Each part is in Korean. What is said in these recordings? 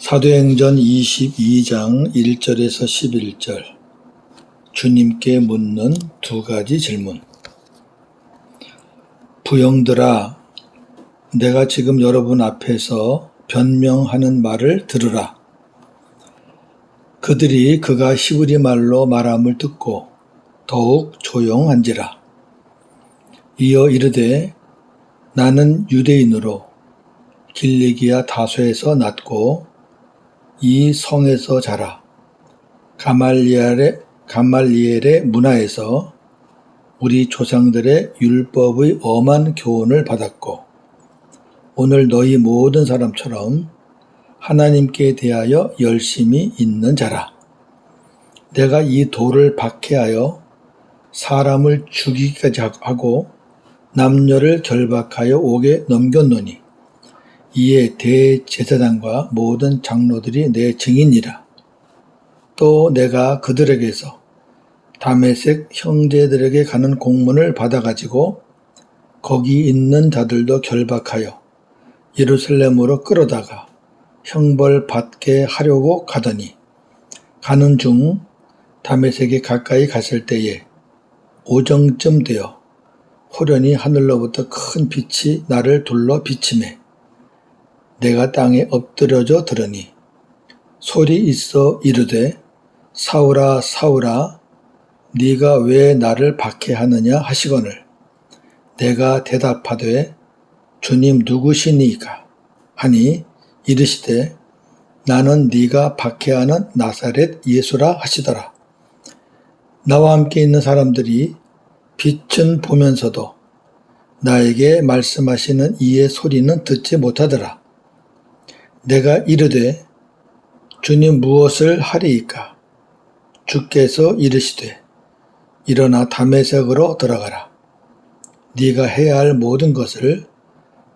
사도행전 22장 1절에서 11절 주님께 묻는 두 가지 질문. 부형들아, 내가 지금 여러분 앞에서 변명하는 말을 들으라. 그들이 그가 히브리 말로 말함을 듣고 더욱 조용한지라. 이어 이르되 나는 유대인으로 길리기아 다소에서 났고 이 성에서 자라 가말리엘의 문화에서 우리 조상들의 율법의 엄한 교훈을 받았고 오늘 너희 모든 사람처럼 하나님께 대하여 열심히 있는 자라. 내가 이 돌을 박해하여 사람을 죽이기까지 하고 남녀를 결박하여 옥에 넘겼노니 이에 대제사장과 모든 장로들이 내 증인이라. 또 내가 그들에게서 다메섹 형제들에게 가는 공문을 받아가지고 거기 있는 자들도 결박하여 예루살렘으로 끌어다가 형벌 받게 하려고 가더니 가는 중 다메섹에 가까이 갔을 때에 오정쯤 되어 호련히 하늘로부터 큰 빛이 나를 둘러 비치매 내가 땅에 엎드려져 들으니 소리 있어 이르되 사울아 사울아 네가 왜 나를 박해하느냐 하시거늘 내가 대답하되 주님 누구시니까 하니 이르시되 나는 네가 박해하는 나사렛 예수라 하시더라. 나와 함께 있는 사람들이 빛은 보면서도 나에게 말씀하시는 이의 소리는 듣지 못하더라. 내가 이르되 주님 무엇을 하리이까? 주께서 이르시되 일어나 다메섹으로 들어가라. 네가 해야 할 모든 것을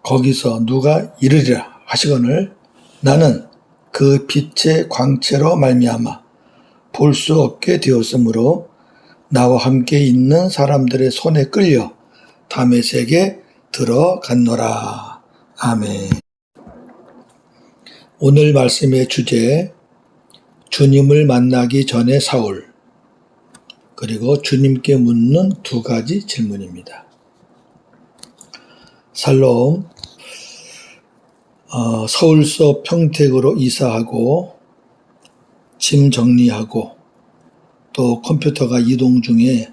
거기서 누가 이르리라 하시거늘 나는 그 빛의 광채로 말미암아 볼 수 없게 되었으므로 나와 함께 있는 사람들의 손에 끌려 다메섹에 들어갔노라. 아멘. 오늘 말씀의 주제, 주님을 만나기 전에 사울, 그리고 주님께 묻는 두 가지 질문입니다. 살롬, 서울서 평택으로 이사하고 짐 정리하고 또 컴퓨터가 이동 중에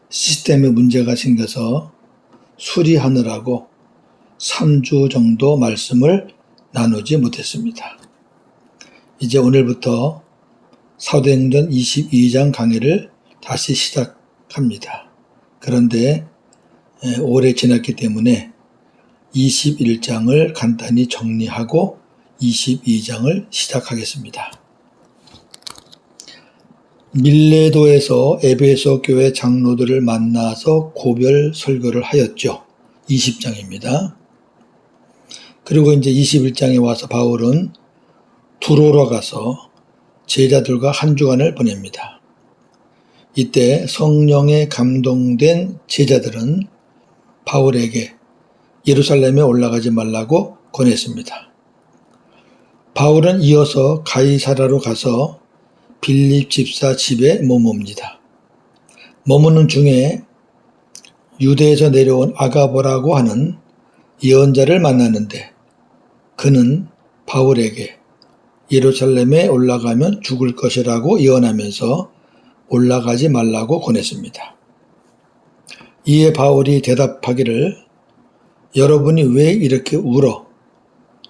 시스템에 문제가 생겨서 수리하느라고 3주 정도 말씀을 나누지 못했습니다. 이제 오늘부터 사도행전 22장 강의를 다시 시작합니다. 그런데 오래 지났기 때문에 21장을 간단히 정리하고 22장을 시작하겠습니다. 밀레도에서 에베소 교회 장로들을 만나서 고별 설교를 하였죠. 20장입니다. 그리고 이제 21장에 와서 바울은 두로로 가서 제자들과 한 주간을 보냅니다. 이때 성령에 감동된 제자들은 바울에게 예루살렘에 올라가지 말라고 권했습니다. 바울은 이어서 가이사라로 가서 빌립 집사 집에 머뭅니다. 머무는 중에 유대에서 내려온 아가보라고 하는 예언자를 만나는데 그는 바울에게 예루살렘에 올라가면 죽을 것이라고 예언하면서 올라가지 말라고 권했습니다. 이에 바울이 대답하기를 여러분이 왜 이렇게 울어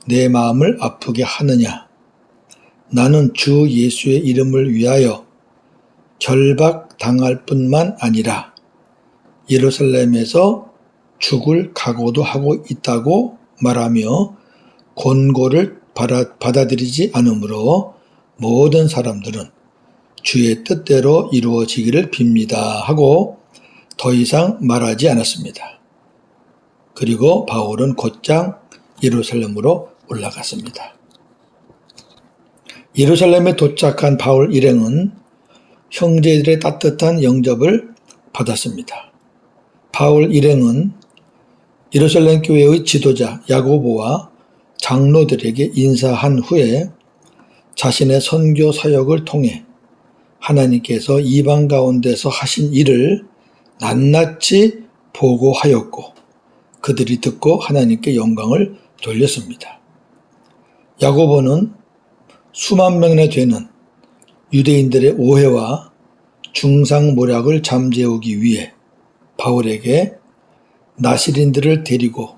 내 마음을 아프게 하느냐? 나는 주 예수의 이름을 위하여 결박당할 뿐만 아니라 예루살렘에서 죽을 각오도 하고 있다고 말하며 권고를 받아들이지 않으므로 모든 사람들은 주의 뜻대로 이루어지기를 빕니다 하고 더 이상 말하지 않았습니다. 그리고 바울은 곧장 예루살렘으로 올라갔습니다. 예루살렘에 도착한 바울 일행은 형제들의 따뜻한 영접을 받았습니다. 바울 일행은 예루살렘 교회의 지도자 야고보와 장로들에게 인사한 후에 자신의 선교 사역을 통해 하나님께서 이방 가운데서 하신 일을 낱낱이 보고하였고 그들이 듣고 하나님께 영광을 돌렸습니다. 야고보는 수만 명이나 되는 유대인들의 오해와 중상모략을 잠재우기 위해 바울에게 나시린들을 데리고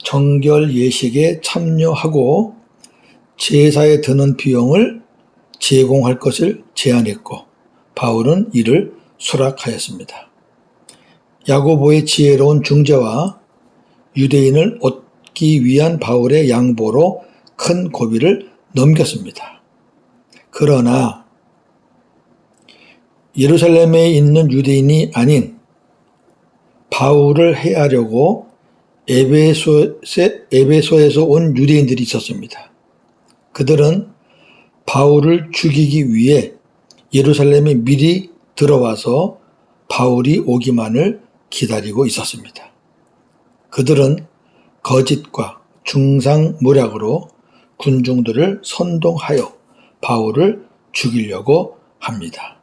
정결 예식에 참여하고 제사에 드는 비용을 제공할 것을 제안했고 바울은 이를 수락하였습니다. 야고보의 지혜로운 중재와 유대인을 얻기 위한 바울의 양보로 큰 고비를 넘겼습니다. 그러나 예루살렘에 있는 유대인이 아닌 바울을 해하려고 에베소에서 온 유대인들이 있었습니다. 그들은 바울을 죽이기 위해 예루살렘에 미리 들어와서 바울이 오기만을 기다리고 있었습니다. 그들은 거짓과 중상모략으로 군중들을 선동하여 바울을 죽이려고 합니다.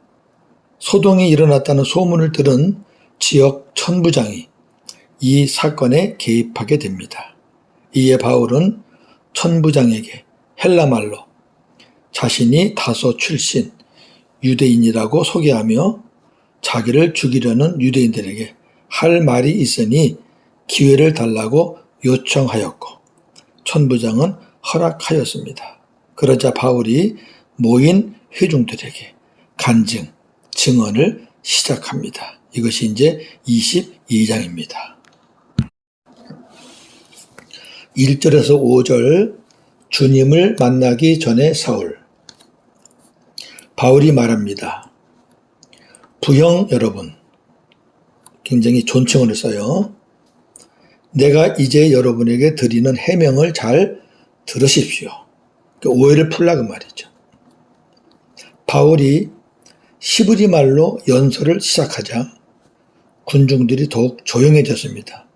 소동이 일어났다는 소문을 들은 지역 천부장이 이 사건에 개입하게 됩니다. 이에 바울은 천부장에게 헬라말로 자신이 다소 출신 유대인이라고 소개하며 자기를 죽이려는 유대인들에게 할 말이 있으니 기회를 달라고 요청하였고 천부장은 허락하였습니다. 그러자 바울이 모인 회중들에게 간증, 증언을 시작합니다. 이것이 이제 22장입니다. 1절에서 5절 주님을 만나기 전에 사울. 바울이 말합니다. 부형 여러분, 굉장히 존칭어를 써요. 내가 이제 여러분에게 드리는 해명을 잘 들으십시오. 오해를 풀라 그 말이죠. 바울이 히브리 말로 연설을 시작하자 군중들이 더욱 조용해졌습니다.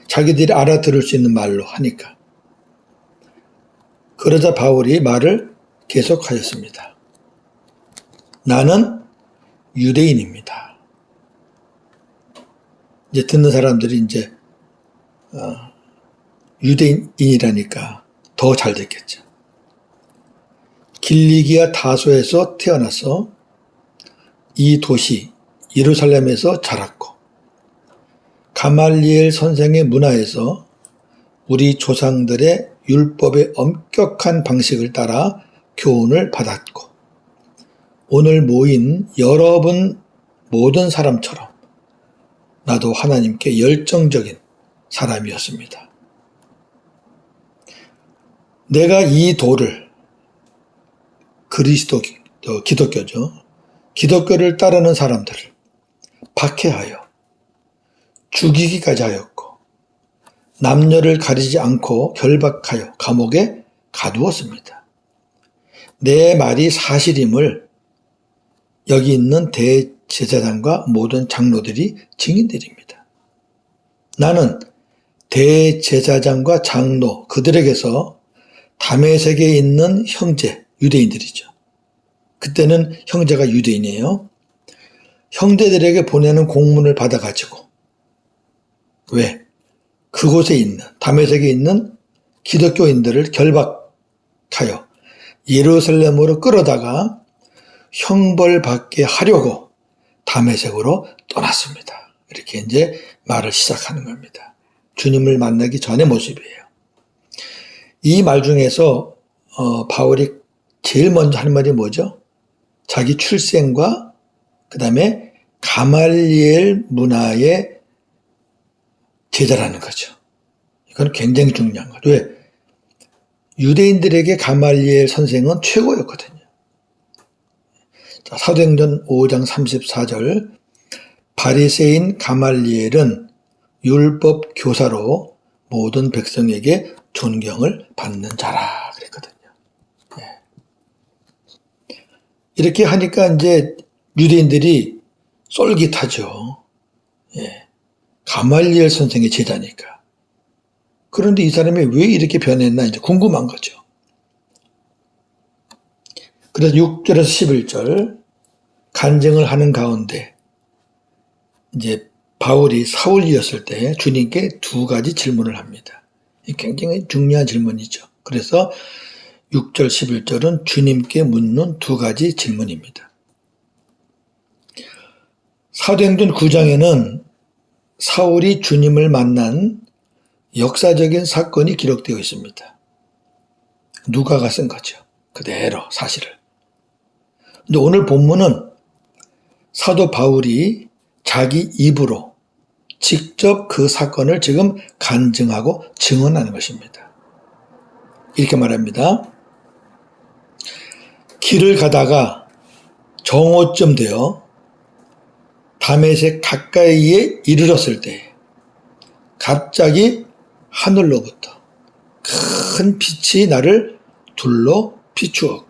자기들이 알아들을 수 있는 말로 하니까. 그러자 바울이 말을 계속하였습니다. 나는 유대인입니다. 이제 듣는 사람들이 이제 유대인이라니까 더 잘 됐겠죠. 길리기아 다소에서 태어나서 이 도시 예루살렘에서 자랐고 가말리엘 선생의 문화에서 우리 조상들의 율법의 엄격한 방식을 따라 교훈을 받았고 오늘 모인 여러분 모든 사람처럼 나도 하나님께 열정적인 사람이었습니다. 내가 이 도를 기독교죠. 기독교를 따르는 사람들을 박해하여 죽이기까지 하였고 남녀를 가리지 않고 결박하여 감옥에 가두었습니다. 내 말이 사실임을 여기 있는 대제사장과 모든 장로들이 증인들입니다. 나는 대제사장과 장로 그들에게서 다메섹에 있는 형제 유대인들이죠. 그때는 형제가 유대인이에요. 형제들에게 보내는 공문을 받아가지고 왜? 그곳에 있는 다메섹에 있는 기독교인들을 결박하여 예루살렘으로 끌어다가 형벌받게 하려고 다메섹으로 떠났습니다. 이렇게 이제 말을 시작하는 겁니다. 주님을 만나기 전의 모습이에요. 이 말 중에서 바울이 제일 먼저 하는 말이 뭐죠? 자기 출생과 그 다음에 가말리엘 문화의 제자라는 거죠. 이건 굉장히 중요한 거죠. 왜? 유대인들에게 가말리엘 선생은 최고였거든요. 자, 사도행전 5장 34절 바리새인 가말리엘은 율법 교사로 모든 백성에게 존경을 받는 자라 그랬거든요. 이렇게 하니까 이제 유대인들이 쏠깃하죠. 가말리엘 선생의 제자니까. 그런데 이 사람이 왜 이렇게 변했나 이제 궁금한 거죠. 그래서 6절에서 11절 간증을 하는 가운데 이제 바울이 사울이었을 때 주님께 두 가지 질문을 합니다. 굉장히 중요한 질문이죠. 그래서 6절, 11절은 주님께 묻는 두 가지 질문입니다. 사도행전 9장에는 사울이 주님을 만난 역사적인 사건이 기록되어 있습니다. 누가가 쓴 거죠. 그대로 사실을. 근데 오늘 본문은 사도 바울이 자기 입으로 직접 그 사건을 지금 간증하고 증언하는 것입니다. 이렇게 말합니다. 길을 가다가 정오쯤 되어 다메섹 가까이에 이르렀을 때 갑자기 하늘로부터 큰 빛이 나를 둘러 비추었고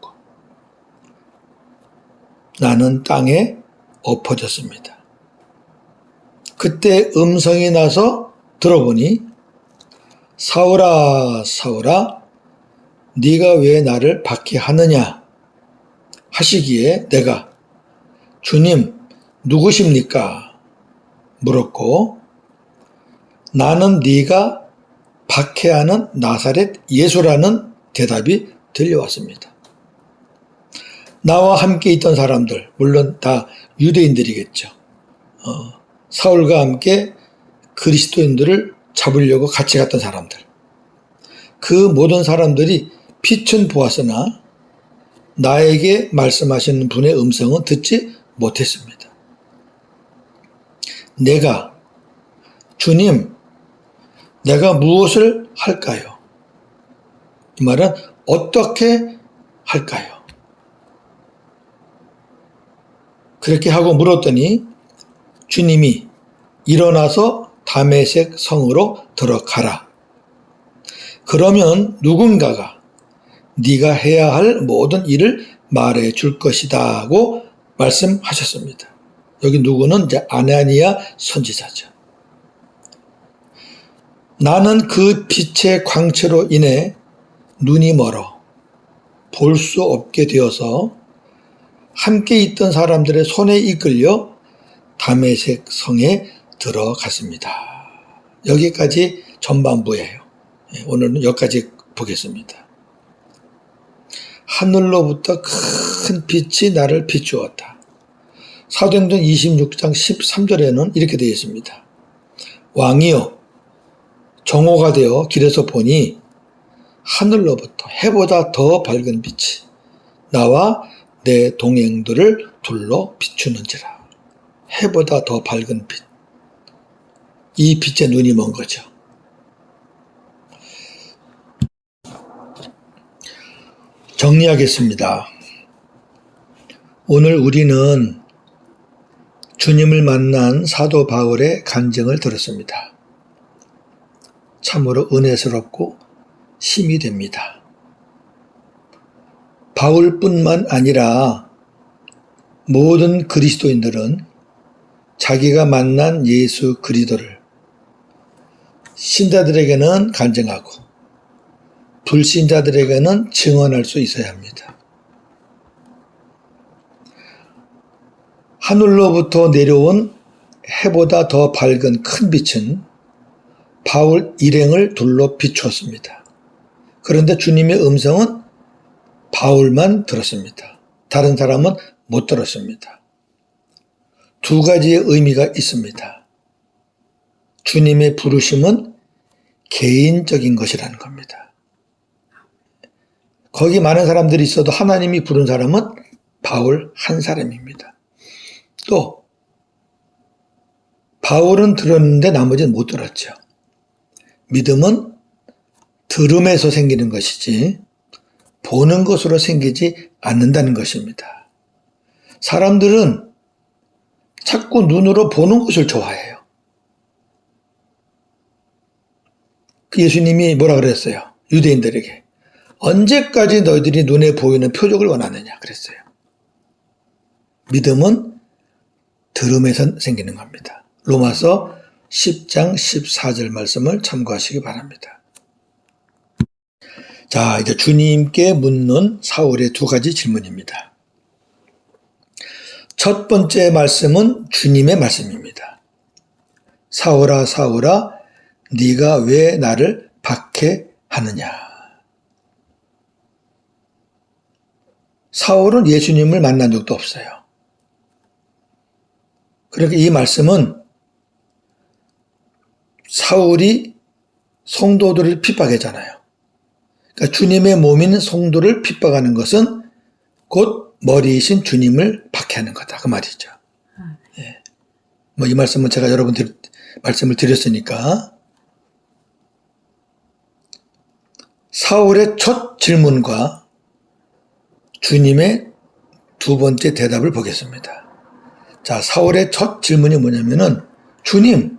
나는 땅에 엎어졌습니다. 그때 음성이 나서 들어보니 사울아 사울아 네가 왜 나를 박해하느냐 하시기에 내가 주님 누구십니까? 물었고 나는 네가 박해하는 나사렛 예수라는 대답이 들려왔습니다. 나와 함께 있던 사람들, 물론 다 유대인들이겠죠. 사울과 함께 그리스도인들을 잡으려고 같이 갔던 사람들. 그 모든 사람들이 빛은 보았으나 나에게 말씀하시는 분의 음성은 듣지 못했습니다. 내가 주님, 내가 무엇을 할까요? 이 말은 어떻게 할까요? 그렇게 하고 물었더니 주님이 일어나서 다메섹 성으로 들어가라. 그러면 누군가가 네가 해야 할 모든 일을 말해 줄 것이다 하고 말씀하셨습니다. 여기 누구는 이제 아나니아 선지자죠. 나는 그 빛의 광채로 인해 눈이 멀어 볼 수 없게 되어서 함께 있던 사람들의 손에 이끌려 다메섹 성에 들어갔습니다. 여기까지 전반부예요. 오늘은 여기까지 보겠습니다. 하늘로부터 큰 빛이 나를 비추었다. 사도행전 26장 13절에는 이렇게 되어 있습니다. 왕이여 정오가 되어 길에서 보니 하늘로부터 해보다 더 밝은 빛이 나와 내 동행들을 둘러 비추는지라. 해보다 더 밝은 빛. 이 빛에 눈이 먼 거죠. 정리하겠습니다. 오늘 우리는 주님을 만난 사도 바울의 간증을 들었습니다. 참으로 은혜스럽고 힘이 됩니다. 바울뿐만 아니라 모든 그리스도인들은 자기가 만난 예수 그리스도를 신자들에게는 간증하고 불신자들에게는 증언할 수 있어야 합니다. 하늘로부터 내려온 해보다 더 밝은 큰 빛은 바울 일행을 둘러 비추었습니다. 그런데 주님의 음성은 바울만 들었습니다. 다른 사람은 못 들었습니다. 두 가지의 의미가 있습니다. 주님의 부르심은 개인적인 것이라는 겁니다. 거기 많은 사람들이 있어도 하나님이 부른 사람은 바울 한 사람입니다. 또 바울은 들었는데 나머지는 못 들었죠. 믿음은 들음에서 생기는 것이지 보는 것으로 생기지 않는다는 것입니다. 사람들은 자꾸 눈으로 보는 것을 좋아해요. 예수님이 뭐라 그랬어요? 유대인들에게 언제까지 너희들이 눈에 보이는 표적을 원하느냐 그랬어요. 믿음은 들음에서 생기는 겁니다. 로마서 10장 14절 말씀을 참고하시기 바랍니다. 자, 이제 주님께 묻는 사울의 두 가지 질문입니다. 첫 번째 말씀은 주님의 말씀입니다. 사울아, 사울아, 네가 왜 나를 박해하느냐? 사울은 예수님을 만난 적도 없어요. 그러니까 이 말씀은 사울이 성도들을 핍박했잖아요. 그러니까 주님의 몸인 성도를 핍박하는 것은 곧 머리이신 주님을 박해하는 거다. 그 말이죠. 예. 뭐 이 말씀은 제가 여러분들 말씀을 드렸으니까. 사울의 첫 질문과 주님의 두 번째 대답을 보겠습니다. 자, 사울의 첫 질문이 뭐냐면은, 주님,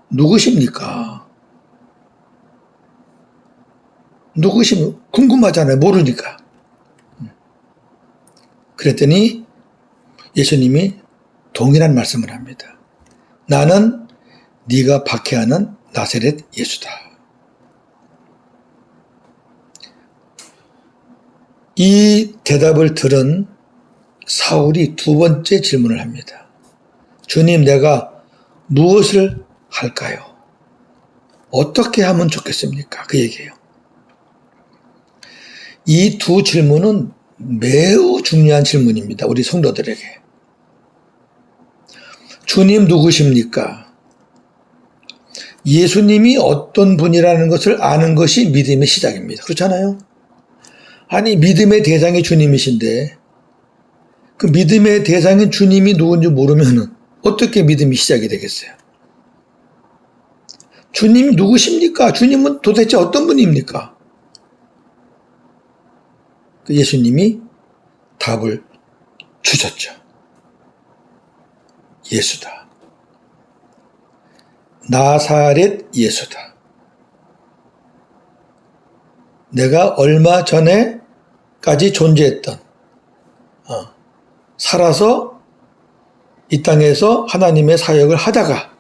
누구십니까? 궁금하잖아요. 모르니까. 그랬더니 예수님이 동일한 말씀을 합니다. 나는 네가 박해하는 나사렛 예수다. 이 대답을 들은 사울이 두 번째 질문을 합니다. 주님, 내가 무엇을 할까요? 어떻게 하면 좋겠습니까? 그 얘기예요. 이 두 질문은 매우 중요한 질문입니다. 우리 성도들에게. 주님 누구십니까? 예수님이 어떤 분이라는 것을 아는 것이 믿음의 시작입니다. 그렇잖아요? 아니, 믿음의 대상이 주님이신데 그 믿음의 대상인 주님이 누군지 모르면 어떻게 믿음이 시작이 되겠어요? 주님이 누구십니까? 주님은 도대체 어떤 분입니까? 예수님이 답을 주셨죠. 예수다. 나사렛 예수다. 내가 얼마 전에까지 존재했던, 살아서 이 땅에서 하나님의 사역을 하다가,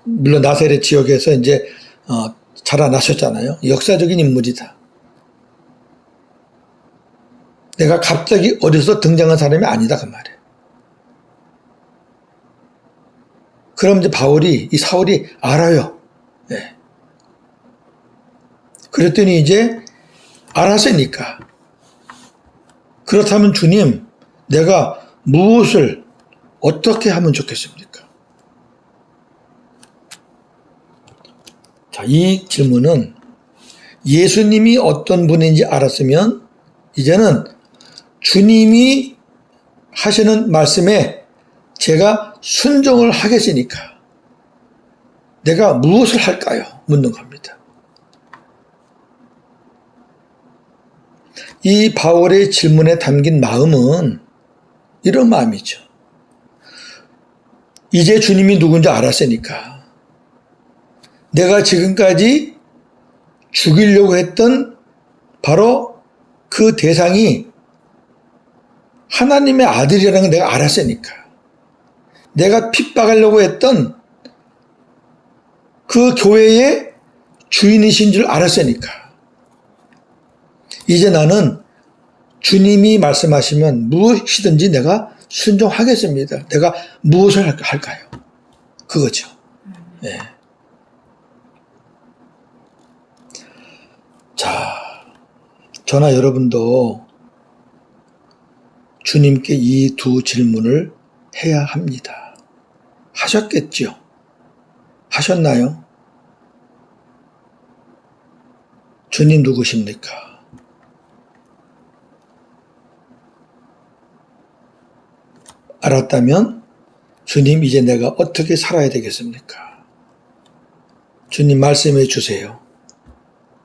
물론 나사렛 지역에서 이제 자라나셨잖아요. 역사적인 인물이다. 내가 갑자기 어려서 등장한 사람이 아니다, 그 말이에요. 그럼 이제 이 사울이 알아요. 네. 그랬더니 이제 알았으니까. 그렇다면 주님, 내가 무엇을 어떻게 하면 좋겠습니까? 자, 이 질문은 예수님이 어떤 분인지 알았으면 이제는 주님이 하시는 말씀에 제가 순종을 하겠으니까 내가 무엇을 할까요? 묻는 겁니다. 이 바울의 질문에 담긴 마음은 이런 마음이죠. 이제 주님이 누군지 알았으니까 내가 지금까지 죽이려고 했던 바로 그 대상이 하나님의 아들이라는 걸 내가 알았으니까, 내가 핍박하려고 했던 그 교회의 주인이신 줄 알았으니까 이제 나는 주님이 말씀하시면 무엇이든지 내가 순종하겠습니다. 내가 무엇을 할까요? 그거죠. 네. 자, 저나 여러분도 주님께 이 두 질문을 해야 합니다. 하셨겠죠? 하셨나요? 주님 누구십니까? 알았다면 주님, 이제 내가 어떻게 살아야 되겠습니까? 주님 말씀해 주세요.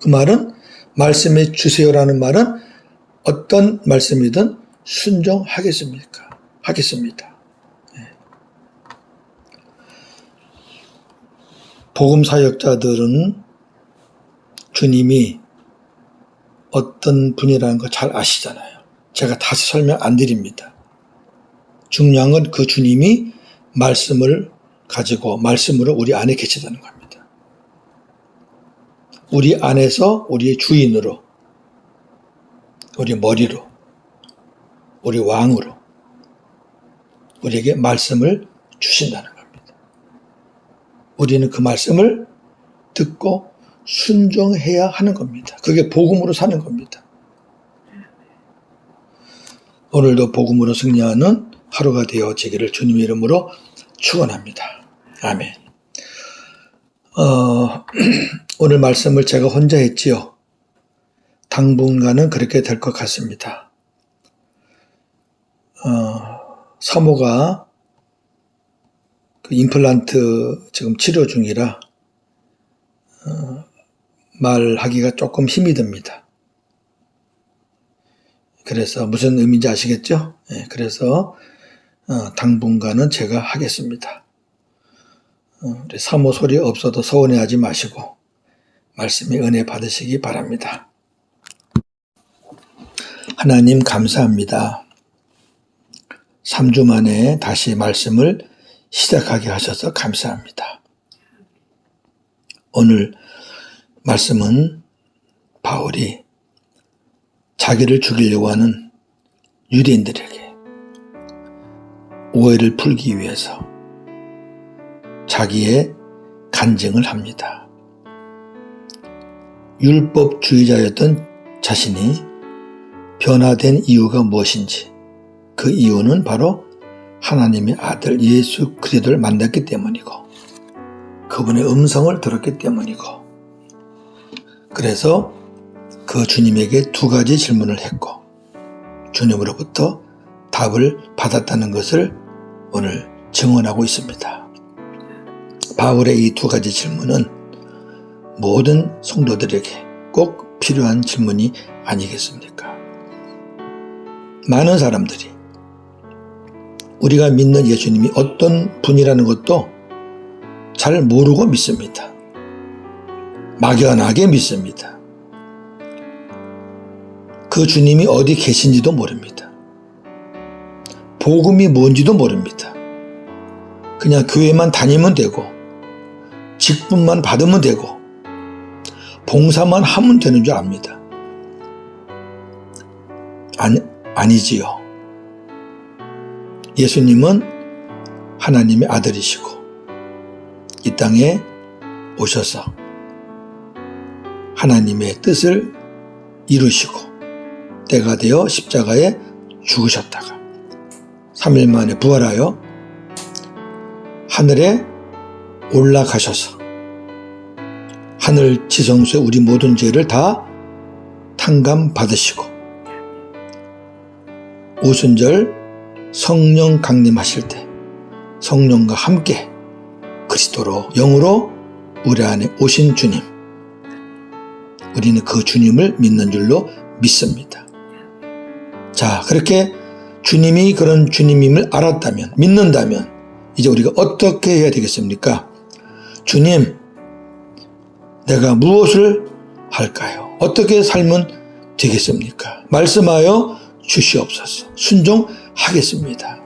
그 말은, 말씀해 주세요라는 말은 어떤 말씀이든 순종하겠습니까? 하겠습니다. 네. 복음 사역자들은 주님이 어떤 분이라는 거 잘 아시잖아요. 제가 다시 설명 안 드립니다. 중요한 건 그 주님이 말씀을 가지고 말씀으로 우리 안에 계시다는 겁니다. 우리 안에서 우리의 주인으로, 우리 머리로, 우리 왕으로 우리에게 말씀을 주신다는 겁니다. 우리는 그 말씀을 듣고 순종해야 하는 겁니다. 그게 복음으로 사는 겁니다. 오늘도 복음으로 승리하는 하루가 되어지기를 주님의 이름으로 축원합니다. 아멘. 오늘 말씀을 제가 혼자 했지요. 당분간은 그렇게 될 것 같습니다. 사모가 그 임플란트 지금 치료 중이라 말하기가 조금 힘이 듭니다. 그래서 무슨 의미인지 아시겠죠? 네, 그래서 당분간은 제가 하겠습니다. 우리 사모 소리 없어도 서운해하지 마시고 말씀의 은혜 받으시기 바랍니다. 하나님 감사합니다. 3주 만에 다시 말씀을 시작하게 하셔서 감사합니다. 오늘 말씀은 바울이 자기를 죽이려고 하는 유대인들에게 오해를 풀기 위해서 자기의 간증을 합니다. 율법주의자였던 자신이 변화된 이유가 무엇인지, 그 이유는 바로 하나님의 아들 예수 그리스도를 만났기 때문이고 그분의 음성을 들었기 때문이고, 그래서 그 주님에게 두 가지 질문을 했고 주님으로부터 답을 받았다는 것을 오늘 증언하고 있습니다. 바울의 이 두 가지 질문은 모든 성도들에게 꼭 필요한 질문이 아니겠습니까? 많은 사람들이 우리가 믿는 예수님이 어떤 분이라는 것도 잘 모르고 믿습니다. 막연하게 믿습니다. 그 주님이 어디 계신지도 모릅니다. 복음이 뭔지도 모릅니다. 그냥 교회만 다니면 되고 직분만 받으면 되고 봉사만 하면 되는 줄 압니다. 아니지요. 예수님은 하나님의 아들이시고 이 땅에 오셔서 하나님의 뜻을 이루시고 때가 되어 십자가에 죽으셨다가 3일 만에 부활하여 하늘에 올라가셔서 하늘 지성소에 우리 모든 죄를 다 탕감 받으시고 오순절 성령 강림하실 때 성령과 함께 그리스도로 영으로 우리 안에 오신 주님, 우리는 그 주님을 믿는 줄로 믿습니다. 자, 그렇게 주님이 그런 주님임을 알았다면, 믿는다면 이제 우리가 어떻게 해야 되겠습니까? 주님, 내가 무엇을 할까요? 어떻게 살면 되겠습니까? 말씀하여 주시옵소서. 순종하겠습니다.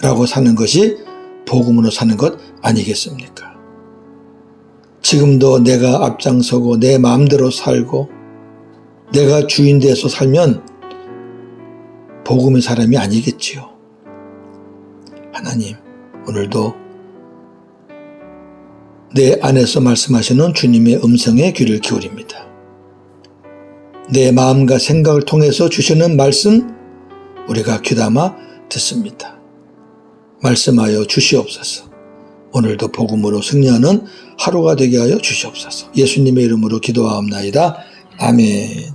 라고 사는 것이 복음으로 사는 것 아니겠습니까? 지금도 내가 앞장서고 내 마음대로 살고 내가 주인 돼서 살면 복음의 사람이 아니겠지요. 하나님, 오늘도 내 안에서 말씀하시는 주님의 음성에 귀를 기울입니다. 내 마음과 생각을 통해서 주시는 말씀 우리가 귀담아 듣습니다. 말씀하여 주시옵소서. 오늘도 복음으로 승리하는 하루가 되게 하여 주시옵소서. 예수님의 이름으로 기도하옵나이다. 아멘.